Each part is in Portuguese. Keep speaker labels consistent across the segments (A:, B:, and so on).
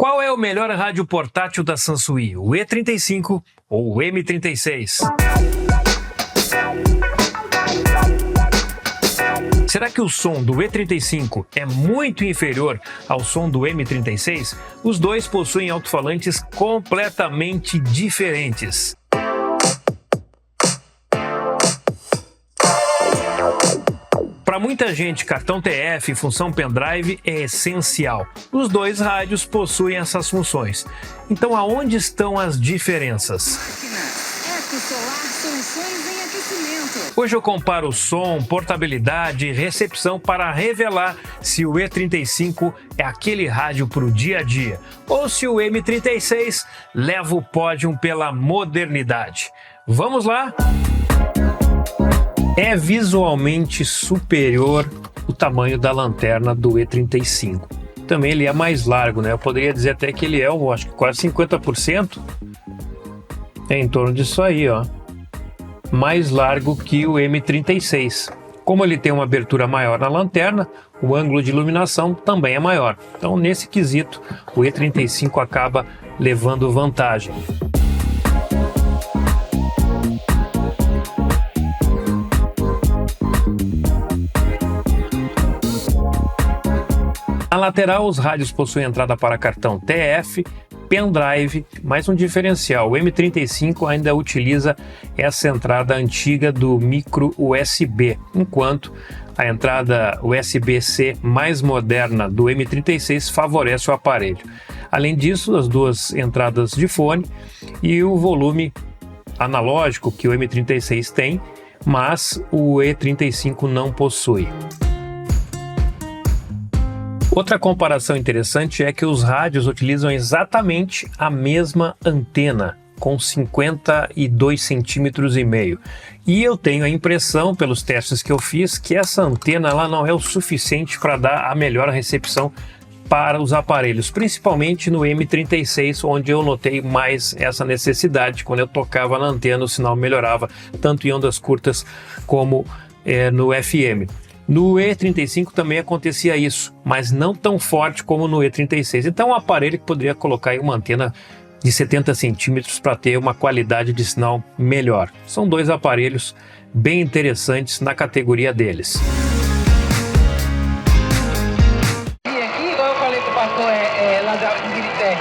A: Qual é o melhor rádio portátil da Sansui, o E35 ou o M36? Será que o som do E35 é muito inferior ao som do M36? Os dois possuem alto-falantes completamente diferentes. Para muita gente, cartão TF e função pendrive é essencial. Os dois rádios possuem essas funções. Então, aonde estão as diferenças? Hoje eu comparo som, portabilidade e recepção para revelar se o E35 é aquele rádio para o dia a dia ou se o M36 leva o pódio pela modernidade. Vamos lá? É visualmente superior o tamanho da lanterna do E35. Também ele é mais largo, né? Eu poderia dizer até que ele é, acho que quase 50%. É em torno disso aí, ó. Mais largo que o M36. Como ele tem uma abertura maior na lanterna, o ângulo de iluminação também é maior. Então, nesse quesito, o E35 acaba levando vantagem. Na lateral, os rádios possuem entrada para cartão TF, pendrive, mais um diferencial. O M35 ainda utiliza essa entrada antiga do micro USB, enquanto a entrada USB-C mais moderna do M36 favorece o aparelho. Além disso, as duas entradas de fone e o volume analógico que o M36 tem, mas o E35 não possui. Outra comparação interessante é que os rádios utilizam exatamente a mesma antena, com 52,5 centímetros. E eu tenho a impressão, pelos testes que eu fiz, que essa antena ela não é o suficiente para dar a melhor recepção para os aparelhos, principalmente no M36, onde eu notei mais essa necessidade. Quando eu tocava na antena, o sinal melhorava, tanto em ondas curtas como no FM. No E35 também acontecia isso, mas não tão forte como no E36. Então, um aparelho que poderia colocar aí uma antena de 70 centímetros para ter uma qualidade de sinal melhor. São dois aparelhos bem interessantes na categoria deles.
B: E aqui, igual eu falei com o pastor lá da Birité,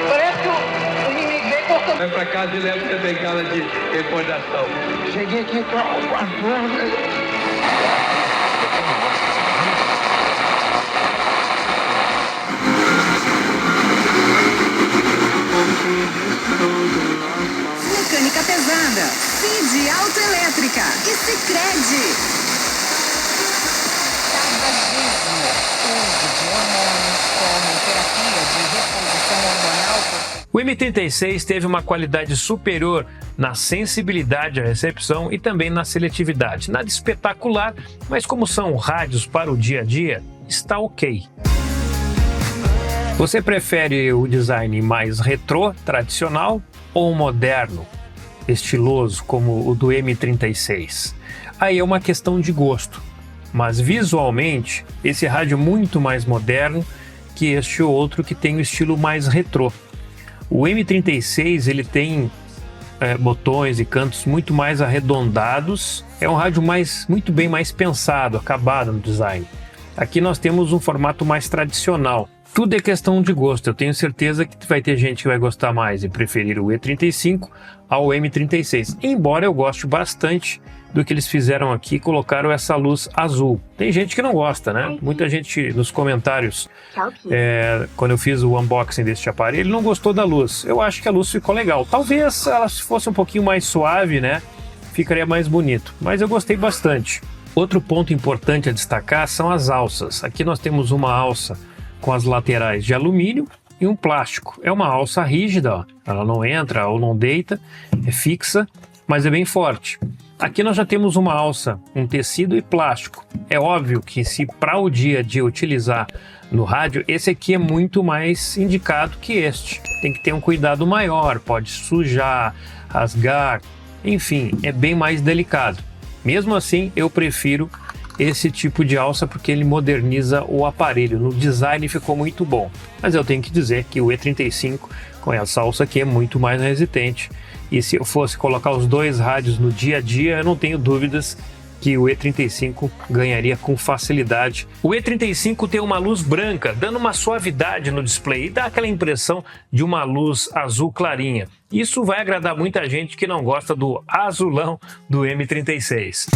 B: parece que o inimigo vem cortando. Vai para casa e leva a bengala de recordação. Cheguei aqui com a
C: Mecânica pesada, Feed Autoelétrica e Sicredi. Tabagismo, uso de hormônios como terapia de reposição hormonal.
A: O M36 teve uma qualidade superior na sensibilidade à recepção e também na seletividade. Nada espetacular, mas como são rádios para o dia a dia, está ok. Você prefere o design mais retrô, tradicional ou moderno, estiloso, como o do M36? Aí é uma questão de gosto, mas visualmente esse rádio é muito mais moderno que este outro que tem o estilo mais retrô. O M36 ele tem botões e cantos muito mais arredondados, é um rádio muito bem mais pensado, acabado no design. Aqui nós temos um formato mais tradicional. Tudo é questão de gosto. Eu tenho certeza que vai ter gente que vai gostar mais e preferir o E35 ao M36. Embora eu goste bastante do que eles fizeram aqui, colocaram essa luz azul. Tem gente que não gosta, né? Muita gente nos comentários, quando eu fiz o unboxing deste aparelho, não gostou da luz. Eu acho que a luz ficou legal. Talvez ela fosse um pouquinho mais suave, né? Ficaria mais bonito. Mas eu gostei bastante. Outro ponto importante a destacar são as alças. Aqui nós temos uma alça com as laterais de alumínio e um plástico. É uma alça rígida, ó. Ela não entra ou não deita, é fixa, mas é bem forte. Aqui nós já temos uma alça, um tecido e plástico. É óbvio que se para o dia a dia utilizar no rádio, esse aqui é muito mais indicado que este. Tem que ter um cuidado maior, pode sujar, rasgar, enfim, é bem mais delicado. Mesmo assim, eu prefiro esse tipo de alça porque ele moderniza o aparelho. No design ficou muito bom, mas eu tenho que dizer que o E35 com essa alça aqui é muito mais resistente. E se eu fosse colocar os dois rádios no dia a dia, eu não tenho dúvidas que o E35 ganharia com facilidade. O E35 tem uma luz branca, dando uma suavidade no display e dá aquela impressão de uma luz azul clarinha. Isso vai agradar muita gente que não gosta do azulão do M36.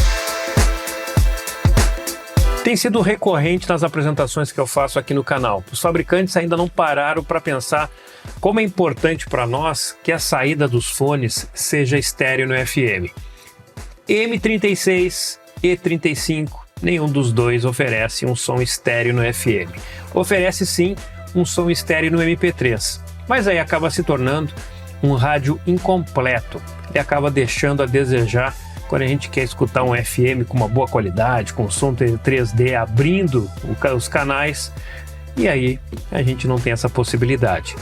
A: Tem sido recorrente nas apresentações que eu faço aqui no canal. Os fabricantes ainda não pararam para pensar como é importante para nós que a saída dos fones seja estéreo no FM. M36, E35, nenhum dos dois oferece um som estéreo no FM. Oferece sim um som estéreo no MP3, mas aí acaba se tornando um rádio incompleto. Ele acaba deixando a desejar quando a gente quer escutar um FM com uma boa qualidade, com som 3D abrindo os canais, e aí a gente não tem essa possibilidade.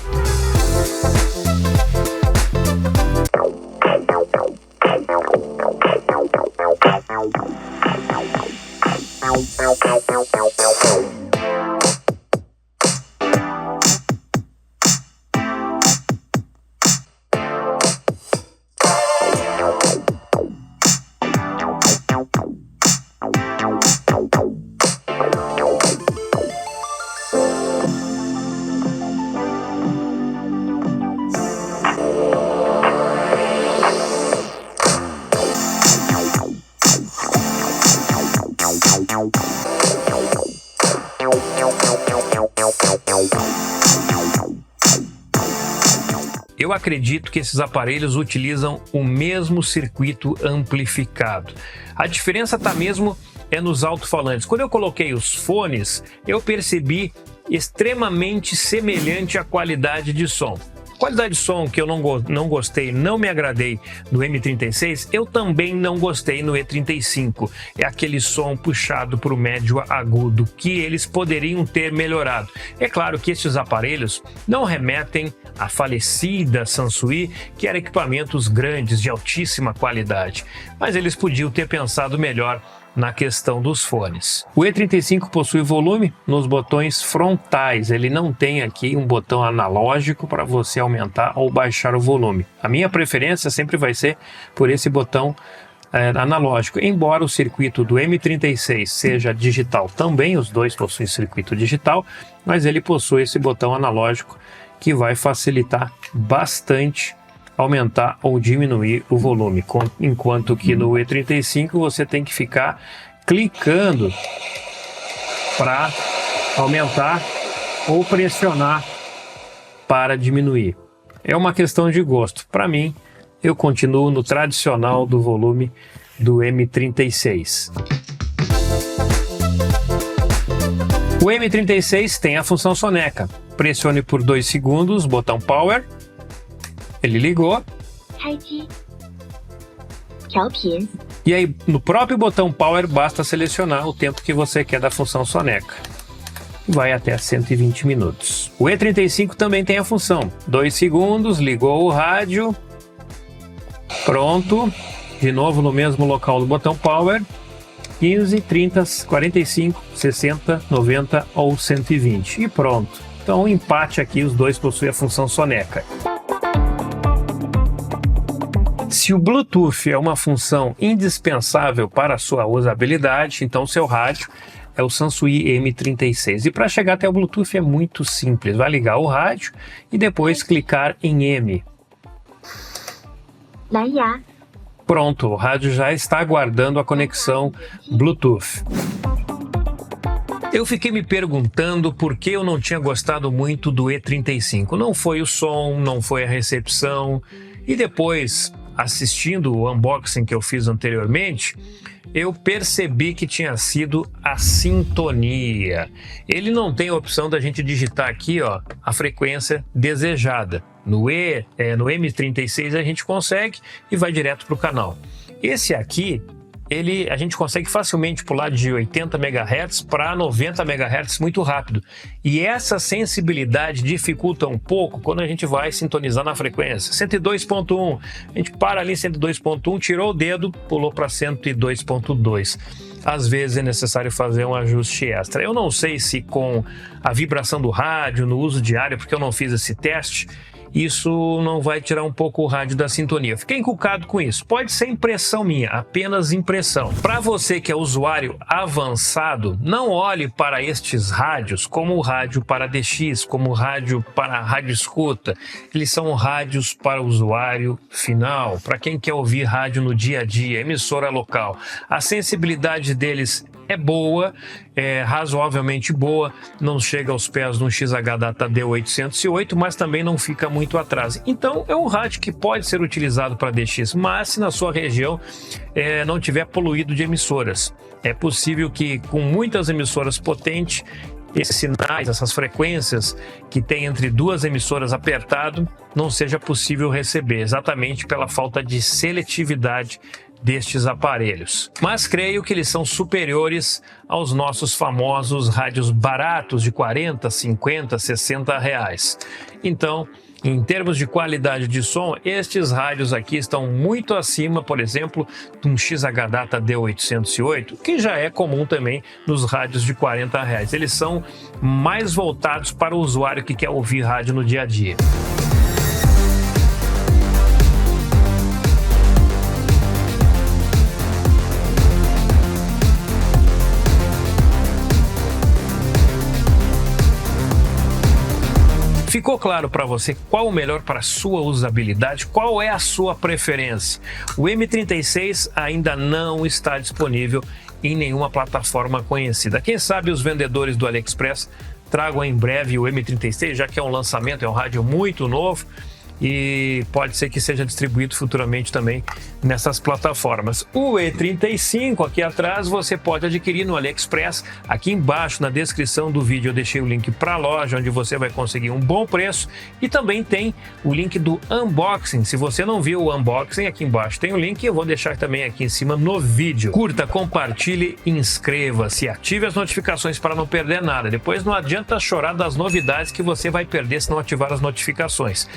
A: Eu acredito que esses aparelhos utilizam o mesmo circuito amplificado. A diferença está mesmo nos alto-falantes. Quando eu coloquei os fones, eu percebi extremamente semelhante a qualidade de som. Qualidade de som que eu não gostei, não me agradei no M36, eu também não gostei no E35. É aquele som puxado para o médio agudo, que eles poderiam ter melhorado. É claro que esses aparelhos não remetem à falecida Sansui, que eram equipamentos grandes, de altíssima qualidade, mas eles podiam ter pensado melhor na questão dos fones. O E35 possui volume nos botões frontais, ele não tem aqui um botão analógico para você aumentar ou baixar o volume. A minha preferência sempre vai ser por esse botão analógico, embora o circuito do M36 seja digital também, os dois possuem circuito digital, mas ele possui esse botão analógico que vai facilitar bastante aumentar ou diminuir o volume, enquanto que no E35 você tem que ficar clicando para aumentar ou pressionar para diminuir. É uma questão de gosto. Para mim, eu continuo no tradicional do volume do M36. O M36 tem a função soneca. Pressione por 2 segundos, botão Power. Ele ligou. E aí, no próprio botão Power, basta selecionar o tempo que você quer da função soneca. Vai até 120 minutos. O E35 também tem a função. 2 segundos, ligou o rádio. Pronto. De novo no mesmo local do botão Power. 15, 30, 45, 60, 90 ou 120. E pronto. Então, o empate aqui, os dois possuem a função soneca. Se o Bluetooth é uma função indispensável para a sua usabilidade, então seu rádio é o Sansui M36. E para chegar até o Bluetooth é muito simples. Vai ligar o rádio e depois clicar em M. Pronto, o rádio já está aguardando a conexão Bluetooth. Eu fiquei me perguntando por que eu não tinha gostado muito do E35. Não foi o som, não foi a recepção. E depois, assistindo o unboxing que eu fiz anteriormente, eu percebi que tinha sido a sintonia. Ele não tem a opção da gente digitar aqui, ó, a frequência desejada. No M36 a gente consegue e vai direto para o canal. Esse aqui, a gente consegue facilmente pular de 80 MHz para 90 MHz muito rápido. E essa sensibilidade dificulta um pouco quando a gente vai sintonizar na frequência. 102.1, a gente para ali em 102.1, tirou o dedo, pulou para 102.2. às vezes é necessário fazer um ajuste extra. Eu não sei se com a vibração do rádio, no uso diário, porque eu não fiz esse teste, isso não vai tirar um pouco o rádio da sintonia. Fiquei encucado com isso. Pode ser impressão minha, apenas impressão. Para você que é usuário avançado, não olhe para estes rádios como o rádio para DX, como o rádio para rádio escuta. Eles são rádios para o usuário final, para quem quer ouvir rádio no dia a dia, emissora local. A sensibilidade deles é boa, é razoavelmente boa, não chega aos pés de um XH-Data D808, mas também não fica muito atrás. Então é um rádio que pode ser utilizado para DX, mas se na sua região não tiver poluído de emissoras. É possível que com muitas emissoras potentes, esses sinais, essas frequências que tem entre duas emissoras apertado, não seja possível receber, exatamente pela falta de seletividade destes aparelhos. Mas creio que eles são superiores aos nossos famosos rádios baratos de 40, 50, 60 reais. Então, em termos de qualidade de som, estes rádios aqui estão muito acima, por exemplo, de um XH-Data D808, que já é comum também nos rádios de 40 reais. Eles são mais voltados para o usuário que quer ouvir rádio no dia a dia. Ficou claro para você qual o melhor para a sua usabilidade? Qual é a sua preferência? O M36 ainda não está disponível em nenhuma plataforma conhecida. Quem sabe os vendedores do AliExpress tragam em breve o M36, já que é um lançamento, é um rádio muito novo e pode ser que seja distribuído futuramente também nessas plataformas. O E35 aqui atrás você pode adquirir no AliExpress. Aqui embaixo na descrição do vídeo eu deixei o link para a loja, onde você vai conseguir um bom preço, e também tem o link do unboxing. Se você não viu o unboxing, aqui embaixo tem o link, eu vou deixar também aqui em cima no vídeo. Curta, compartilhe, inscreva-se, ative as notificações para não perder nada. Depois não adianta chorar das novidades que você vai perder se não ativar as notificações.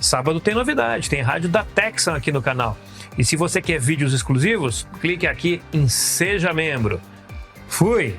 A: Sábado tem novidade, tem rádio da Texan aqui no canal. E se você quer vídeos exclusivos, clique aqui em Seja Membro. Fui!